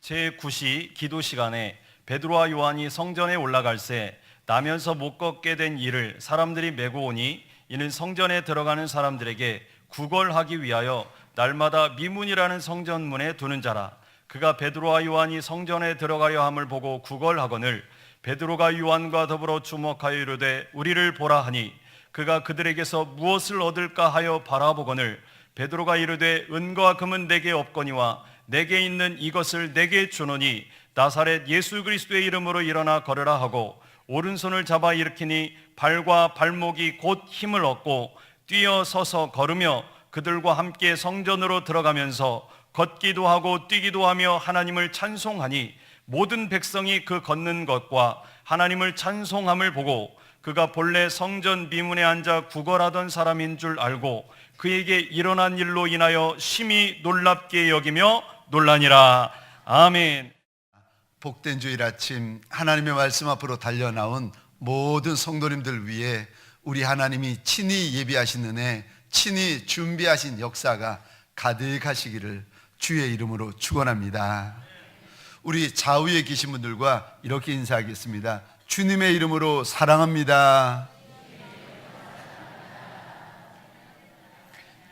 제9시 기도 시간에 베드로와 요한이 성전에 올라갈새 나면서 못 걷게 된 이를 사람들이 메고 오니 이는 성전에 들어가는 사람들에게 구걸하기 위하여 날마다 미문이라는 성전문에 두는 자라. 그가 베드로와 요한이 성전에 들어가려 함을 보고 구걸하거늘 베드로가 요한과 더불어 주목하여 이르되 우리를 보라 하니 그가 그들에게서 무엇을 얻을까 하여 바라보거늘 베드로가 이르되 은과 금은 내게 없거니와 내게 있는 이것을 내게 주노니 나사렛 예수 그리스도의 이름으로 일어나 걸으라 하고 오른손을 잡아 일으키니 발과 발목이 곧 힘을 얻고 뛰어 서서 걸으며 그들과 함께 성전으로 들어가면서 걷기도 하고 뛰기도 하며 하나님을 찬송하니 모든 백성이 그 걷는 것과 하나님을 찬송함을 보고 그가 본래 성전 미문에 앉아 구걸하던 사람인 줄 알고 그에게 일어난 일로 인하여 심히 놀랍게 여기며 놀라니라. 아멘. 복된 주일 아침 하나님의 말씀 앞으로 달려나온 모든 성도님들 위해 우리 하나님이 친히 예비하신 은혜, 친히 준비하신 역사가 가득하시기를 주의 이름으로 축원합니다. 우리 좌우에 계신 분들과 이렇게 인사하겠습니다. 주님의 이름으로 사랑합니다.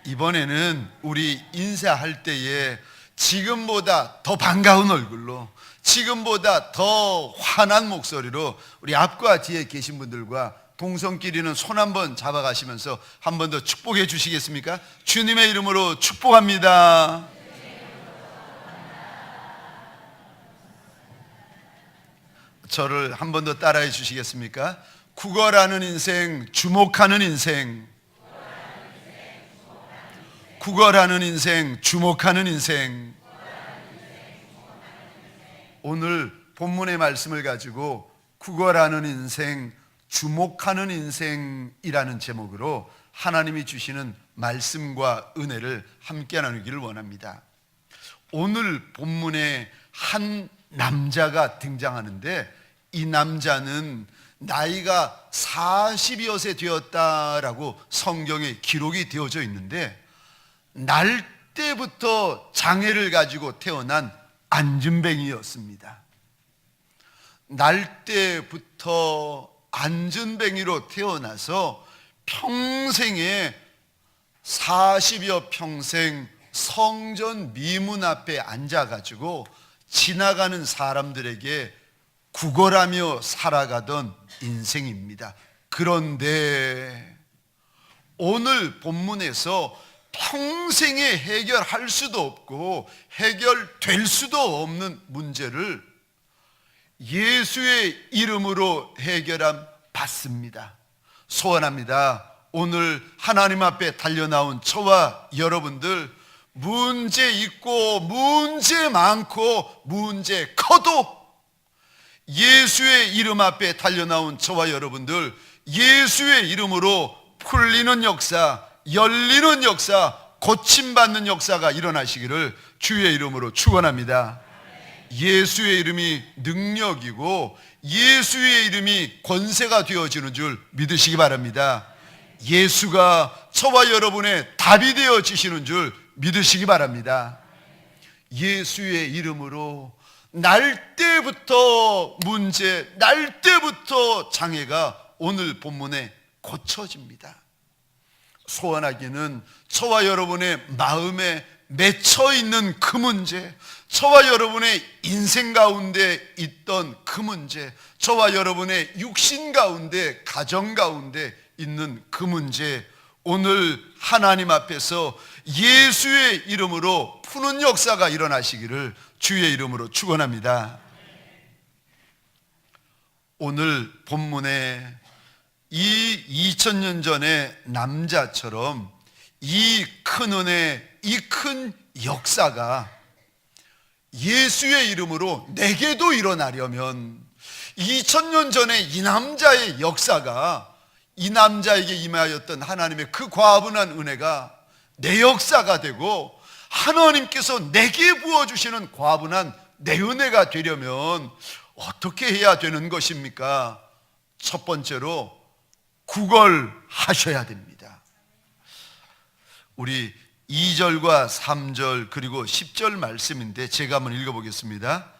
이번에는 우리 인사할 때에 지금보다 더 반가운 얼굴로, 지금보다 더 환한 목소리로 우리 앞과 뒤에 계신 분들과 동성끼리는 손 한번 잡아가시면서 한 번 더 축복해 주시겠습니까? 주님의 이름으로 축복합니다. 저를 한 번 더 따라해 주시겠습니까? 구걸하는 인생, 주목하는 인생. 구걸하는 인생, 주목하는 인생. 오늘 본문의 말씀을 가지고 구걸하는 인생, 주목하는 인생이라는 제목으로 하나님이 주시는 말씀과 은혜를 함께 나누기를 원합니다. 오늘 본문에 한 남자가 등장하는데 이 남자는 나이가 40여세 되었다라고 성경에 기록이 되어져 있는데 날 때부터 장애를 가지고 태어난 안진뱅이였습니다. 날 때부터 안진뱅이로 태어나서 평생에 40여 평생 성전 미문 앞에 앉아가지고 지나가는 사람들에게 구걸하며 살아가던 인생입니다. 그런데 오늘 본문에서 평생에 해결할 수도 없고 해결될 수도 없는 문제를 예수의 이름으로 해결함 받습니다. 소원합니다. 오늘 하나님 앞에 달려나온 저와 여러분들 문제 있고 문제 많고 문제 커도 예수의 이름 앞에 달려나온 저와 여러분들 예수의 이름으로 풀리는 역사, 열리는 역사, 고침받는 역사가 일어나시기를 주의 이름으로 축원합니다. 예수의 이름이 능력이고 예수의 이름이 권세가 되어지는 줄 믿으시기 바랍니다. 예수가 저와 여러분의 답이 되어지시는 줄 믿으시기 바랍니다. 예수의 이름으로 날 때부터 문제, 날 때부터 장애가 오늘 본문에 고쳐집니다. 소원하기는 저와 여러분의 마음에 맺혀 있는 그 문제, 저와 여러분의 인생 가운데 있던 그 문제, 저와 여러분의 육신 가운데, 가정 가운데 있는 그 문제, 오늘 하나님 앞에서 예수의 이름으로 푸는 역사가 일어나시기를 주의 이름으로 축원합니다. 오늘 본문에 이 2000년 전의 남자처럼 이 큰 은혜, 이 큰 역사가 예수의 이름으로 내게도 일어나려면 2000년 전에 이 남자의 역사가 이 남자에게 임하였던 하나님의 그 과분한 은혜가 내 역사가 되고 하나님께서 내게 부어주시는 과분한 내 은혜가 되려면 어떻게 해야 되는 것입니까? 첫 번째로 구걸하셔야 됩니다. 우리 2절과 3절 그리고 10절 말씀인데 제가 한번 읽어보겠습니다.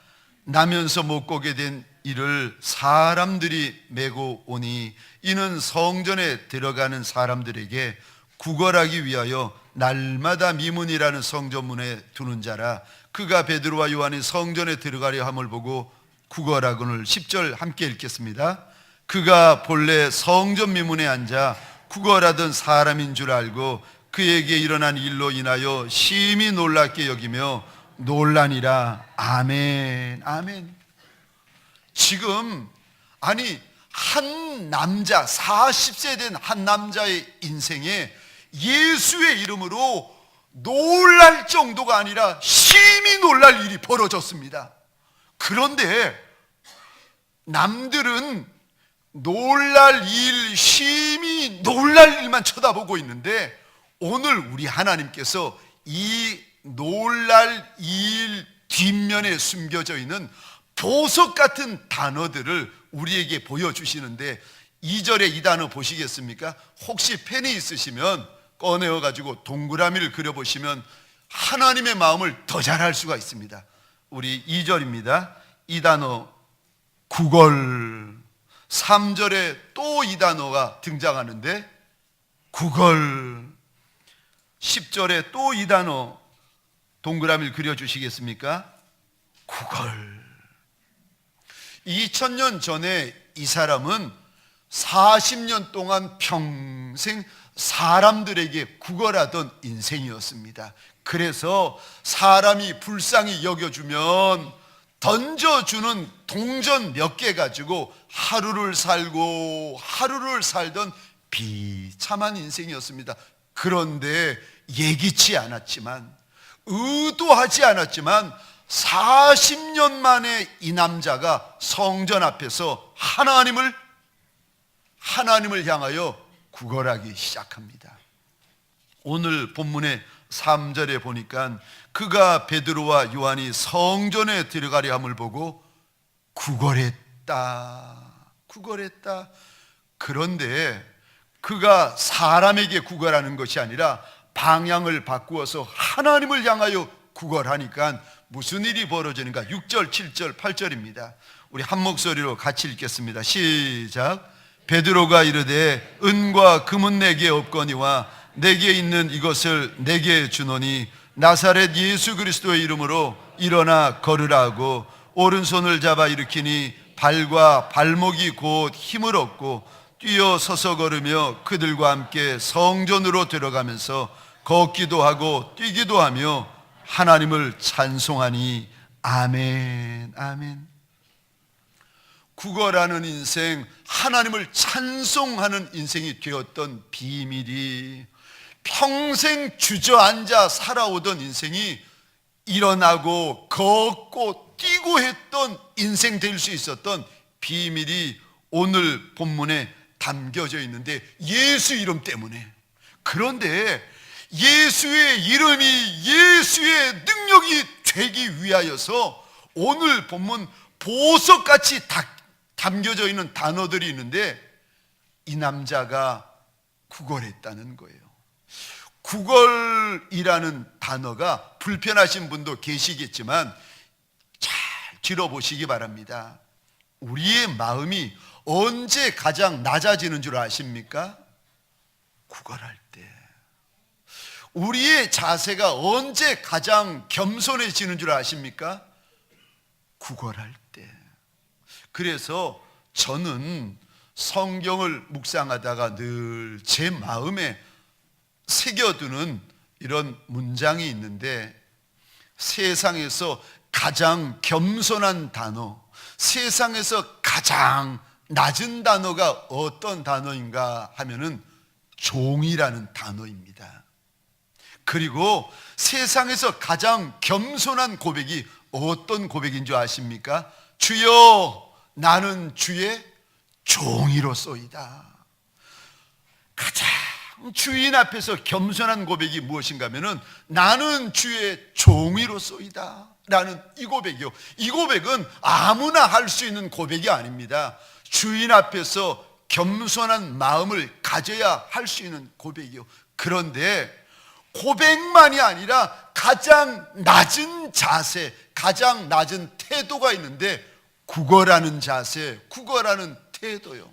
나면서 못 거게 된 이를 사람들이 메고 오니 이는 성전에 들어가는 사람들에게 구걸하기 위하여 날마다 미문이라는 성전문에 두는 자라. 그가 베드로와 요한이 성전에 들어가려 함을 보고 구걸하거늘. 10절 함께 읽겠습니다. 그가 본래 성전 미문에 앉아 구걸하던 사람인 줄 알고 그에게 일어난 일로 인하여 심히 놀랍게 여기며 놀라니라. 아멘. 아멘. 지금 한 남자, 40세 된 한 남자의 인생에 예수의 이름으로 놀랄 정도가 아니라 심히 놀랄 일이 벌어졌습니다. 그런데 남들은 놀랄 일, 심히 놀랄 일만 쳐다보고 있는데 오늘 우리 하나님께서 이 놀랄 일 뒷면에 숨겨져 있는 보석 같은 단어들을 우리에게 보여주시는데 2절에 이 단어 보시겠습니까? 혹시 펜이 있으시면 꺼내어 가지고 동그라미를 그려보시면 하나님의 마음을 더 잘할 수가 있습니다. 우리 2절입니다. 이 단어 구걸. 3절에 또 이 단어가 등장하는데 구걸. 10절에 또 이 단어 동그라미를 그려주시겠습니까? 구걸. 2000년 전에 이 사람은 40년 동안 평생 사람들에게 구걸하던 인생이었습니다. 그래서 사람이 불쌍히 여겨주면 던져주는 동전 몇 개 가지고 하루를 살고 하루를 살던 비참한 인생이었습니다. 그런데 예기치 않았지만, 의도하지 않았지만 40년 만에 이 남자가 성전 앞에서 하나님을 향하여 구걸하기 시작합니다. 오늘 본문의 3절에 보니까 그가 베드로와 요한이 성전에 들어가려 함을 보고 구걸했다. 그런데 그가 사람에게 구걸하는 것이 아니라 방향을 바꾸어서 하나님을 향하여 구걸하니까 무슨 일이 벌어지는가? 6절, 7절, 8절입니다. 우리 한 목소리로 같이 읽겠습니다. 시작. 베드로가 이르되 은과 금은 내게 없거니와 내게 있는 이것을 내게 주노니 나사렛 예수 그리스도의 이름으로 일어나 걸으라 하고 오른손을 잡아 일으키니 발과 발목이 곧 힘을 얻고 뛰어 서서 걸으며 그들과 함께 성전으로 들어가면서 걷기도 하고 뛰기도 하며 하나님을 찬송하니. 아멘. 아멘. 구걸하는 인생, 하나님을 찬송하는 인생이 되었던 비밀이, 평생 주저앉아 살아오던 인생이 일어나고 걷고 뛰고 했던 인생 될 수 있었던 비밀이 오늘 본문에 담겨져 있는데 예수 이름 때문에. 그런데 예수의 이름이 예수의 능력이 되기 위하여서 오늘 본문 보석같이 담겨져 있는 단어들이 있는데 이 남자가 구걸했다는 거예요. 구걸이라는 단어가 불편하신 분도 계시겠지만 잘 들어보시기 바랍니다. 우리의 마음이 언제 가장 낮아지는 줄 아십니까? 구걸할 때. 우리의 자세가 언제 가장 겸손해지는 줄 아십니까? 구걸할 때. 그래서 저는 성경을 묵상하다가 늘 제 마음에 새겨두는 이런 문장이 있는데, 세상에서 가장 겸손한 단어, 세상에서 가장 낮은 단어가 어떤 단어인가 하면은 종이라는 단어입니다. 그리고 세상에서 가장 겸손한 고백이 어떤 고백인 줄 아십니까? 주여, 나는 주의 종이로소이다. 가장 주인 앞에서 겸손한 고백이 무엇인가 하면은 나는 주의 종이로소이다 라는 이 고백이요. 이 고백은 아무나 할 수 있는 고백이 아닙니다. 주인 앞에서 겸손한 마음을 가져야 할 수 있는 고백이요. 그런데 고백만이 아니라 가장 낮은 자세, 가장 낮은 태도가 있는데 구걸하는 자세, 구걸하는 태도요.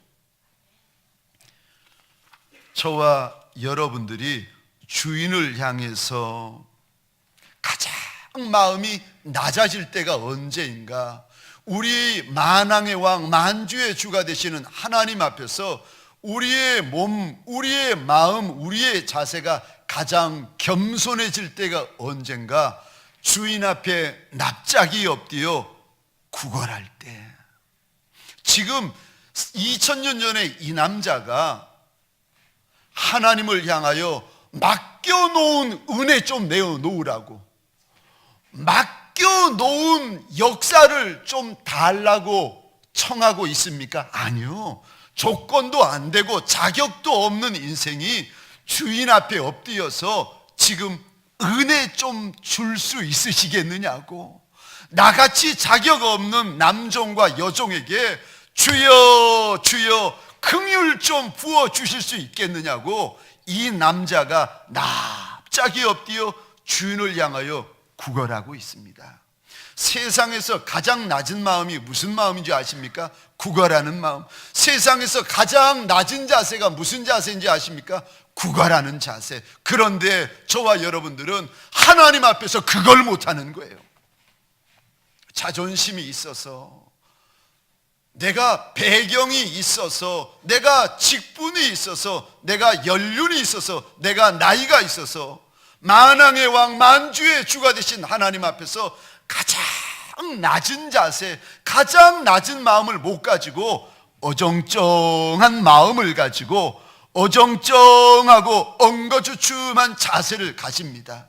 저와 여러분들이 주인을 향해서 가장 마음이 낮아질 때가 언제인가? 우리 만왕의 왕, 만주의 주가 되시는 하나님 앞에서 우리의 몸, 우리의 마음, 우리의 자세가 가장 겸손해질 때가 언젠가? 주인 앞에 납작이 엎드려 구걸할 때. 지금 2000년 전에 이 남자가 하나님을 향하여 맡겨놓은 은혜 좀 내어놓으라고, 맡겨놓은 역사를 좀 달라고 청하고 있습니까? 아니요. 조건도 안 되고 자격도 없는 인생이 주인 앞에 엎드려서 지금 은혜 좀 줄 수 있으시겠느냐고, 나같이 자격 없는 남종과 여종에게 주여 주여 긍휼 좀 부어주실 수 있겠느냐고 이 남자가 납작이 엎드려 주인을 향하여 구걸하고 있습니다. 세상에서 가장 낮은 마음이 무슨 마음인지 아십니까? 구걸하는 마음. 세상에서 가장 낮은 자세가 무슨 자세인지 아십니까? 구걸하는 자세. 그런데 저와 여러분들은 하나님 앞에서 그걸 못하는 거예요. 자존심이 있어서, 내가 배경이 있어서, 내가 직분이 있어서, 내가 연륜이 있어서, 내가 나이가 있어서 만왕의 왕, 만주의 주가 되신 하나님 앞에서 가장 낮은 자세, 가장 낮은 마음을 못 가지고 어정쩡한 마음을 가지고 어정쩡하고 엉거주춤한 자세를 가집니다.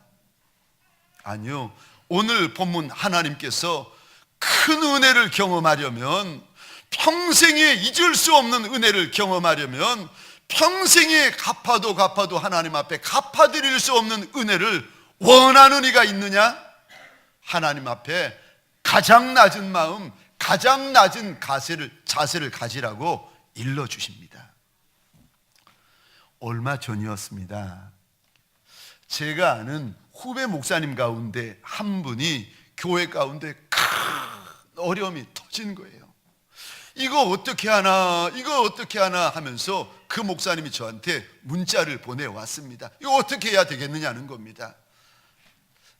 아니요, 오늘 본문 하나님께서 큰 은혜를 경험하려면, 평생에 잊을 수 없는 은혜를 경험하려면, 평생에 갚아도 하나님 앞에 갚아드릴 수 없는 은혜를 원하는 이가 있느냐? 하나님 앞에 가장 낮은 마음, 가장 낮은 자세를 가지라고 일러주십니다. 얼마 전이었습니다. 제가 아는 후배 목사님 가운데 한 분이 교회 가운데 큰 어려움이 터진 거예요. 이거 어떻게 하나 하면서 그 목사님이 저한테 문자를 보내왔습니다. 이거 어떻게 해야 되겠느냐는 겁니다.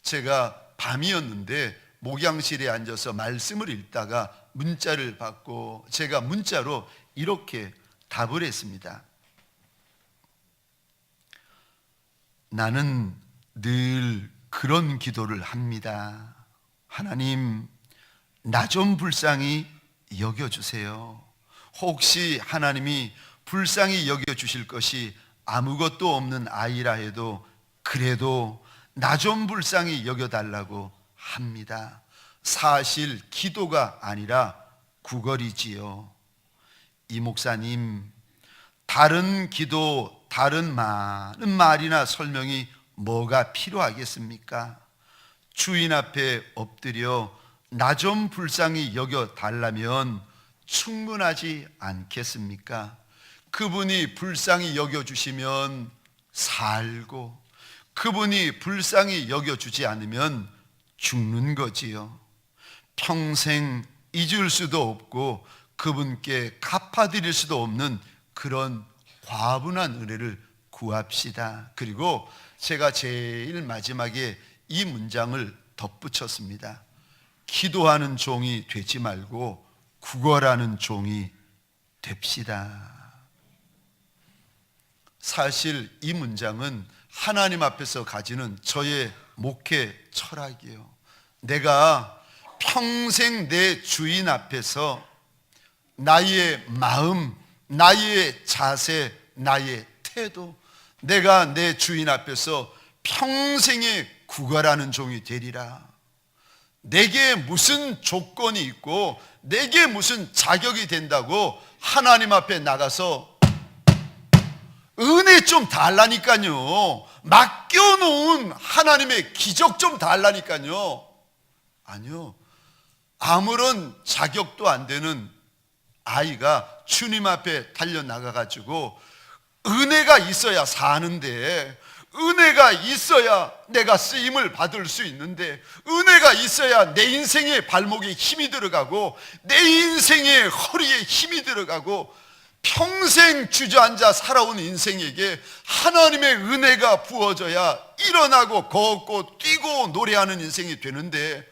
제가 밤이었는데 목양실에 앉아서 말씀을 읽다가 문자를 받고 제가 문자로 이렇게 답을 했습니다. 나는 늘 그런 기도를 합니다. 하나님, 나 좀 불쌍히 여겨주세요. 혹시 하나님이 불쌍히 여겨주실 것이 아무것도 없는 아이라 해도 그래도 나 좀 불쌍히 여겨달라고 합니다. 사실 기도가 아니라 구걸이지요. 이 목사님, 다른 기도, 다른 많은 말이나 설명이 뭐가 필요하겠습니까? 주인 앞에 엎드려 나 좀 불쌍히 여겨달라면 충분하지 않겠습니까? 그분이 불쌍히 여겨주시면 살고, 그분이 불쌍히 여겨주지 않으면 죽는 거지요. 평생 잊을 수도 없고 그분께 갚아드릴 수도 없는 그런 과분한 은혜를 구합시다. 그리고 제가 제일 마지막에 이 문장을 덧붙였습니다. 기도하는 종이 되지 말고 구걸하는 종이 됩시다. 사실 이 문장은 하나님 앞에서 가지는 저의 목회 철학이에요. 내가 평생 내 주인 앞에서 나의 마음, 나의 자세, 나의 태도, 내가 내 주인 앞에서 평생에 구걸하는 종이 되리라. 내게 무슨 조건이 있고 내게 무슨 자격이 된다고 하나님 앞에 나가서 은혜 좀 달라니까요, 맡겨놓은 하나님의 기적 좀 달라니까요. 아니요, 아무런 자격도 안 되는 아이가 주님 앞에 달려나가가지고 은혜가 있어야 사는데, 은혜가 있어야 내가 쓰임을 받을 수 있는데, 은혜가 있어야 내 인생의 발목에 힘이 들어가고 내 인생의 허리에 힘이 들어가고 평생 주저앉아 살아온 인생에게 하나님의 은혜가 부어져야 일어나고 걷고 뛰고 노래하는 인생이 되는데,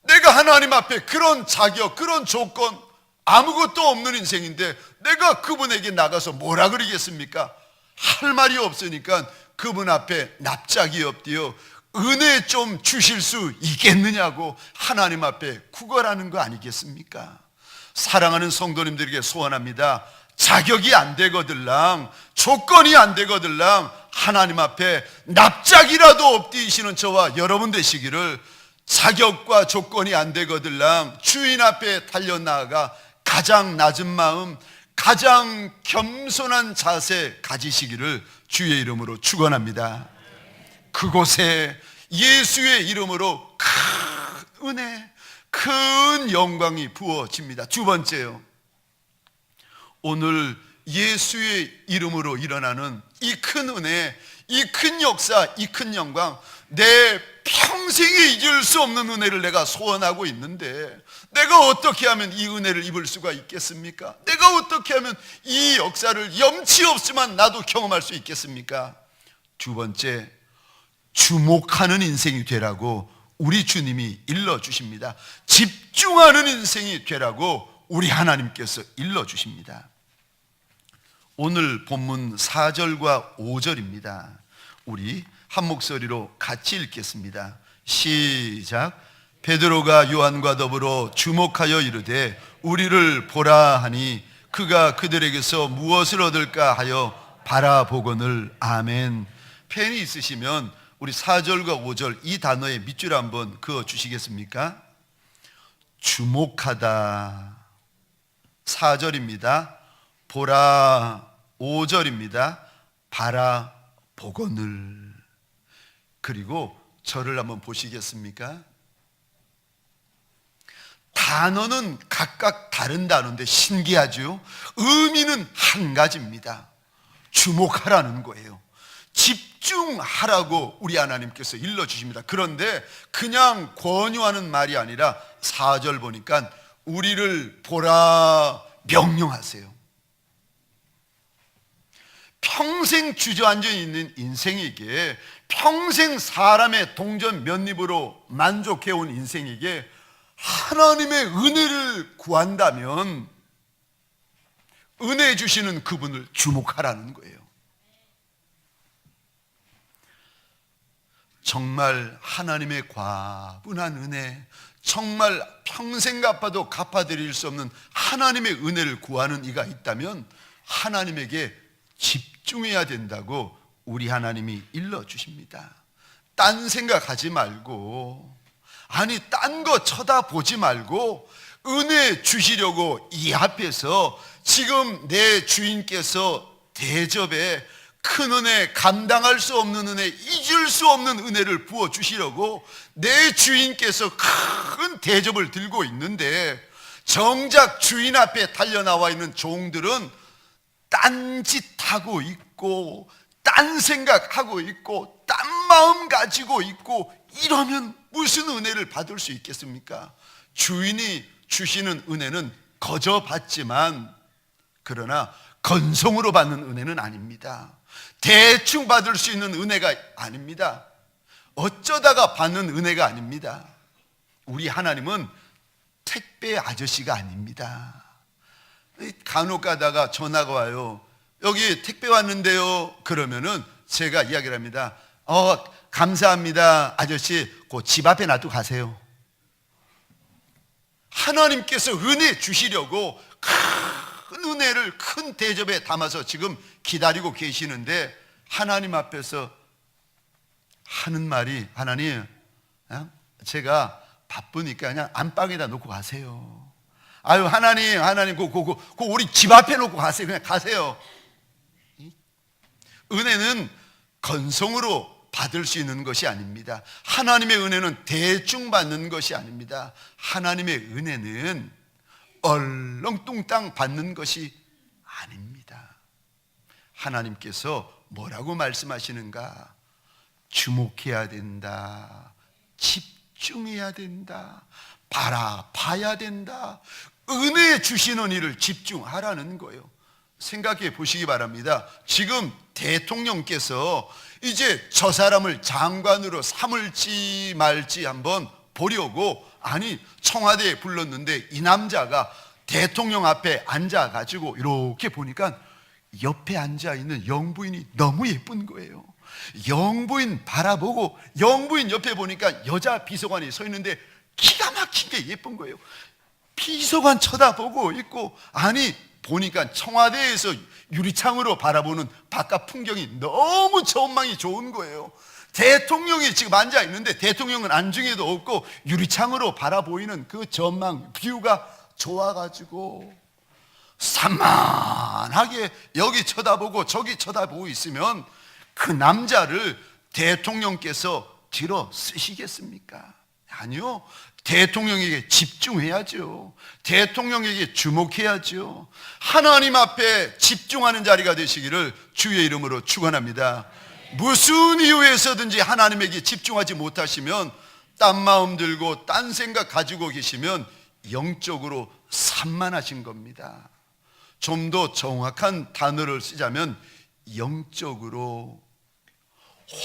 내가 하나님 앞에 그런 자격, 그런 조건 아무것도 없는 인생인데 내가 그분에게 나가서 뭐라 그러겠습니까? 할 말이 없으니까 그분 앞에 납작이 엎드려 은혜 좀 주실 수 있겠느냐고 하나님 앞에 구걸하는 거 아니겠습니까? 사랑하는 성도님들에게 소원합니다. 자격이 안 되거들랑 조건이 안 되거들랑 하나님 앞에 납작이라도 엎드리시는 저와 여러분 되시기를, 자격과 조건이 안 되거들랑 주인 앞에 달려나가 가장 낮은 마음, 가장 겸손한 자세 가지시기를 주의 이름으로 축원합니다. 그곳에 예수의 이름으로 큰 은혜, 큰 영광이 부어집니다. 두 번째요, 오늘 예수의 이름으로 일어나는 이 큰 은혜, 이 큰 역사, 이 큰 영광, 내 평생에 잊을 수 없는 은혜를 내가 소원하고 있는데 내가 어떻게 하면 이 은혜를 입을 수가 있겠습니까? 내가 어떻게 하면 이 역사를 염치 없지만 나도 경험할 수 있겠습니까? 두 번째, 주목하는 인생이 되라고 우리 주님이 일러주십니다. 집중하는 인생이 되라고 우리 하나님께서 일러주십니다. 오늘 본문 4절과 5절입니다. 우리 한 목소리로 같이 읽겠습니다. 시작. 베드로가 요한과 더불어 주목하여 이르되 우리를 보라 하니 그가 그들에게서 무엇을 얻을까 하여 바라보거늘. 아멘. 펜이 있으시면 우리 4절과 5절 이 단어의 밑줄 한번 그어 주시겠습니까? 주목하다 4절입니다. 보라 5절입니다. 바라보거늘. 그리고 저를 한번 보시겠습니까? 단어는 각각 다른 단어인데 신기하죠? 의미는 한 가지입니다. 주목하라는 거예요. 집중하라고 우리 하나님께서 일러주십니다. 그런데 그냥 권유하는 말이 아니라 4절 보니까 우리를 보라 명령하세요. 평생 주저앉아 있는 인생에게, 평생 사람의 동전 몇 입으로 만족해온 인생에게 하나님의 은혜를 구한다면 은혜 주시는 그분을 주목하라는 거예요. 정말 하나님의 과분한 은혜, 정말 평생 갚아도 갚아드릴 수 없는 하나님의 은혜를 구하는 이가 있다면 하나님에게 집중해야 된다고 우리 하나님이 일러주십니다. 딴 생각하지 말고, 아니 딴 거 쳐다보지 말고 은혜 주시려고 이 앞에서 지금 내 주인께서 대접에 큰 은혜, 감당할 수 없는 은혜, 잊을 수 없는 은혜를 부어주시려고 내 주인께서 큰 대접을 들고 있는데, 정작 주인 앞에 달려나와 있는 종들은 딴짓하고 있고 딴 생각하고 있고 딴 마음 가지고 있고, 이러면 무슨 은혜를 받을 수 있겠습니까? 주인이 주시는 은혜는 거저 받지만, 그러나 건성으로 받는 은혜는 아닙니다. 대충 받을 수 있는 은혜가 아닙니다. 어쩌다가 받는 은혜가 아닙니다. 우리 하나님은 택배 아저씨가 아닙니다. 간혹 가다가 전화가 와요. 여기 택배 왔는데요. 그러면은 제가 이야기를 합니다. 감사합니다 아저씨, 그 집 앞에 놔두고 가세요. 하나님께서 은혜 주시려고 큰 은혜를 큰 대접에 담아서 지금 기다리고 계시는데, 하나님 앞에서 하는 말이, 하나님 제가 바쁘니까 그냥 안방에다 놓고 가세요. 아유 하나님 그 우리 집 앞에 놓고 가세요. 그냥 가세요. 은혜는 건성으로 받을 수 있는 것이 아닙니다. 하나님의 은혜는 대충 받는 것이 아닙니다. 하나님의 은혜는 얼렁뚱땅 받는 것이 아닙니다. 하나님께서 뭐라고 말씀하시는가? 주목해야 된다. 집중해야 된다. 바라봐야 된다. 은혜 주시는 일을 집중하라는 거예요. 생각해 보시기 바랍니다. 지금 대통령께서 이제 저 사람을 장관으로 삼을지 말지 한번 보려고, 아니, 청와대에 불렀는데 이 남자가 대통령 앞에 앉아가지고 이렇게 보니까 옆에 앉아있는 영부인이 너무 예쁜 거예요. 영부인 바라보고 영부인 옆에 보니까 여자 비서관이 서 있는데 기가 막히게 예쁜 거예요. 비서관 쳐다보고 있고, 아니 보니까 청와대에서 유리창으로 바라보는 바깥 풍경이 너무 전망이 좋은 거예요. 대통령이 지금 앉아 있는데 대통령은 안중에도 없고 유리창으로 바라보이는 그 전망 뷰가 좋아가지고 산만하게 여기 쳐다보고 저기 쳐다보고 있으면 그 남자를 대통령께서 들어 쓰시겠습니까? 아니요. 대통령에게 집중해야죠. 대통령에게 주목해야죠. 하나님 앞에 집중하는 자리가 되시기를 주의 이름으로 축원합니다. 무슨 이유에서든지 하나님에게 집중하지 못하시면, 딴 마음 들고 딴 생각 가지고 계시면 영적으로 산만하신 겁니다. 좀 더 정확한 단어를 쓰자면 영적으로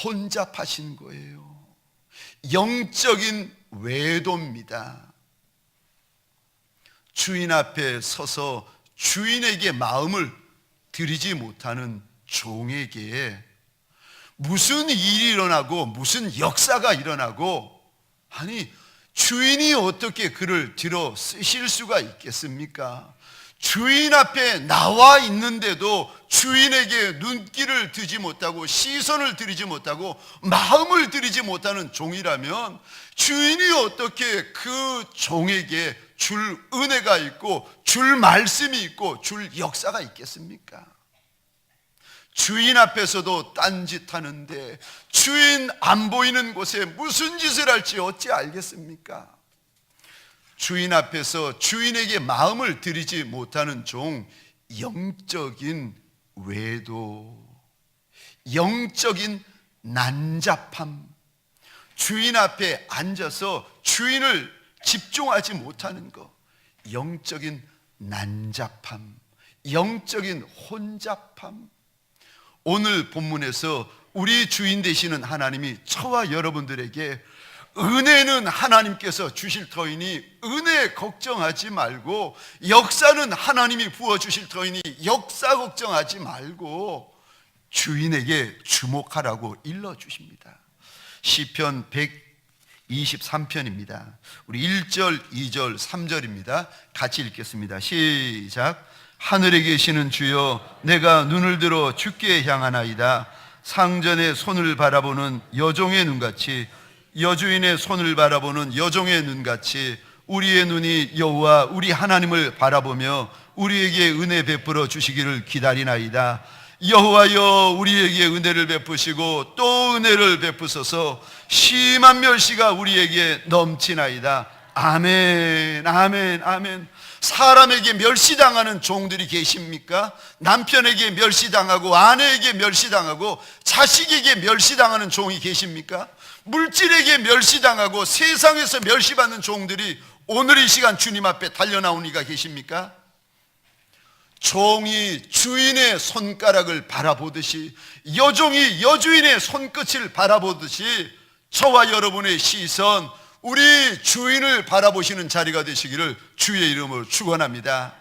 혼잡하신 거예요. 영적인 외도입니다. 주인 앞에 서서 주인에게 마음을 드리지 못하는 종에게 무슨 일이 일어나고 무슨 역사가 일어나고, 아니 주인이 어떻게 그를 들어 쓰실 수가 있겠습니까? 주인 앞에 나와 있는데도 주인에게 눈길을 들지 못하고 시선을 들이지 못하고 마음을 들이지 못하는 종이라면 주인이 어떻게 그 종에게 줄 은혜가 있고 줄 말씀이 있고 줄 역사가 있겠습니까? 주인 앞에서도 딴짓 하는데 주인 안 보이는 곳에 무슨 짓을 할지 어찌 알겠습니까? 주인 앞에서 주인에게 마음을 들이지 못하는 종, 영적인 외도, 영적인 난잡함, 주인 앞에 앉아서 주인을 집중하지 못하는 것, 영적인 난잡함, 영적인 혼잡함. 오늘 본문에서 우리 주인 되시는 하나님이 저와 여러분들에게 은혜는 하나님께서 주실 터이니 은혜 걱정하지 말고, 역사는 하나님이 부어주실 터이니 역사 걱정하지 말고 주인에게 주목하라고 일러주십니다. 시편 123편입니다. 우리 1절, 2절, 3절입니다. 같이 읽겠습니다. 시작. 하늘에 계시는 주여, 내가 눈을 들어 주께 향하나이다. 상전의 손을 바라보는 여종의 눈같이, 여주인의 손을 바라보는 여종의 눈같이 우리의 눈이 여호와 우리 하나님을 바라보며 우리에게 은혜 베풀어 주시기를 기다리나이다. 여호와여, 우리에게 은혜를 베푸시고 또 은혜를 베푸소서. 심한 멸시가 우리에게 넘치나이다. 아멘, 아멘, 아멘. 사람에게 멸시당하는 종들이 계십니까? 남편에게 멸시당하고 아내에게 멸시당하고 자식에게 멸시당하는 종이 계십니까? 물질에게 멸시당하고 세상에서 멸시받는 종들이 오늘 이 시간 주님 앞에 달려나온 이가 계십니까? 종이 주인의 손가락을 바라보듯이, 여종이 여주인의 손끝을 바라보듯이 저와 여러분의 시선, 우리 주인을 바라보시는 자리가 되시기를 주의 이름으로 축원합니다.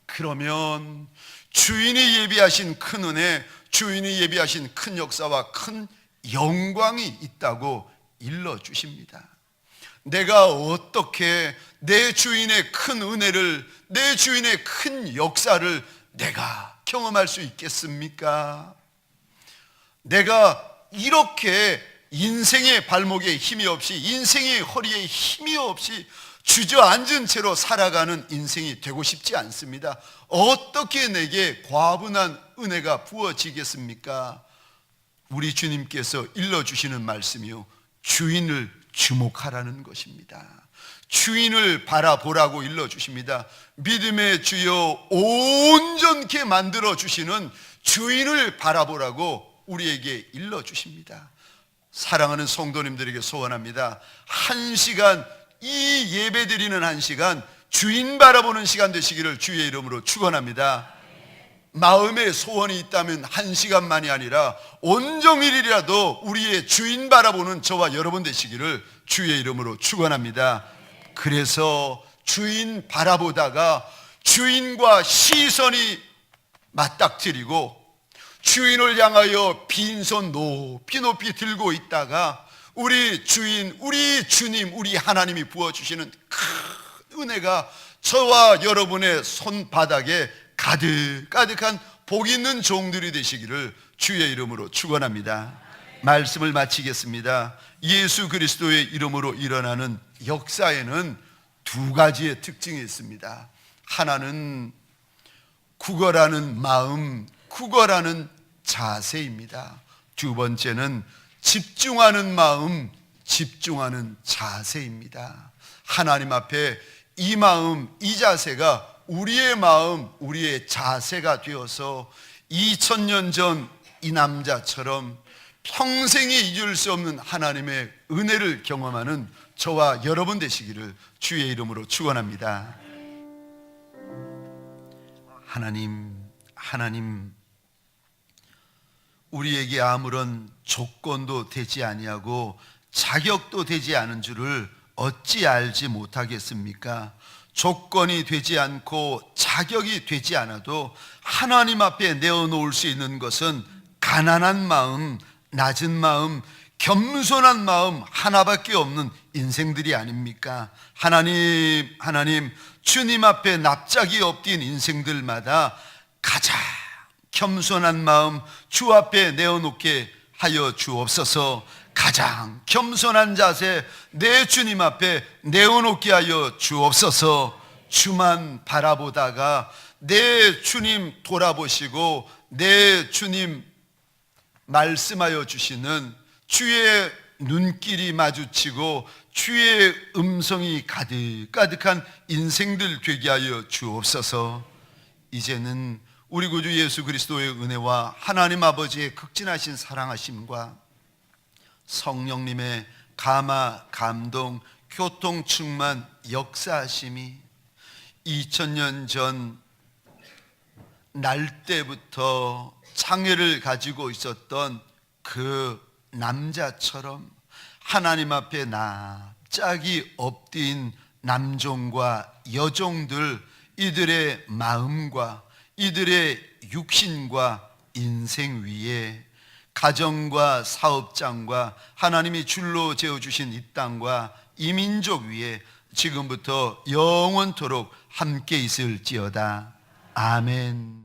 그러면 주인이 예비하신 큰 은혜, 주인이 예비하신 큰 역사와 큰 영광이 있다고 일러주십니다. 내가 어떻게 내 주인의 큰 은혜를, 내 주인의 큰 역사를 내가 경험할 수 있겠습니까? 내가 이렇게 인생의 발목에 힘이 없이, 인생의 허리에 힘이 없이 주저앉은 채로 살아가는 인생이 되고 싶지 않습니다. 어떻게 내게 과분한 은혜가 부어지겠습니까? 우리 주님께서 일러주시는 말씀이요, 주인을 주목하라는 것입니다. 주인을 바라보라고 일러주십니다. 믿음의 주여 온전케 만들어주시는 주인을 바라보라고 우리에게 일러주십니다. 사랑하는 성도님들에게 소원합니다. 1시간, 이 예배 드리는 1시간 주인 바라보는 시간 되시기를 주의 이름으로 축원합니다. 마음에 소원이 있다면 1시간만이 아니라 온종일이라도 우리의 주인 바라보는 저와 여러분 되시기를 주의 이름으로 축원합니다. 그래서 주인 바라보다가 주인과 시선이 맞닥뜨리고 주인을 향하여 빈손 높이 높이 들고 있다가 우리 주인, 우리 주님, 우리 하나님이 부어주시는 큰 은혜가 저와 여러분의 손바닥에 가득가득한 복 있는 종들이 되시기를 주의 이름으로 축원합니다. 말씀을 마치겠습니다. 예수 그리스도의 이름으로 일어나는 역사에는 두 가지의 특징이 있습니다. 하나는 구걸하는 마음, 구걸하는 자세입니다. 두 번째는 집중하는 마음, 집중하는 자세입니다. 하나님 앞에 이 마음, 이 자세가 우리의 마음, 우리의 자세가 되어서 2000년 전 이 남자처럼 평생이 잊을 수 없는 하나님의 은혜를 경험하는 저와 여러분 되시기를 주의 이름으로 축원합니다. 하나님, 우리에게 아무런 조건도 되지 아니하고 자격도 되지 않은 줄을 어찌 알지 못하겠습니까? 조건이 되지 않고 자격이 되지 않아도 하나님 앞에 내어놓을 수 있는 것은 가난한 마음, 낮은 마음, 겸손한 마음 하나밖에 없는 인생들이 아닙니까? 하나님, 주님 앞에 납작이 엎인 인생들마다 가장 겸손한 마음 주 앞에 내어놓게 하여 주옵소서. 가장 겸손한 자세 내 주님 앞에 내어놓게 하여 주옵소서. 주만 바라보다가 내 주님 돌아보시고 내 주님 말씀하여 주시는 주의 눈길이 마주치고 주의 음성이 가득가득한 인생들 되게 하여 주옵소서. 이제는 우리 구주 예수 그리스도의 은혜와 하나님 아버지의 극진하신 사랑하심과 성령님의 감화, 감동, 교통 충만, 역사하심이 2000년 전 날 때부터 장애를 가지고 있었던 그 남자처럼 하나님 앞에 납작이 엎드린 남종과 여종들, 이들의 마음과 이들의 육신과 인생 위에 가정과 사업장과 하나님이 줄로 재어주신 이 땅과 이 민족 위에 지금부터 영원토록 함께 있을지어다. 아멘.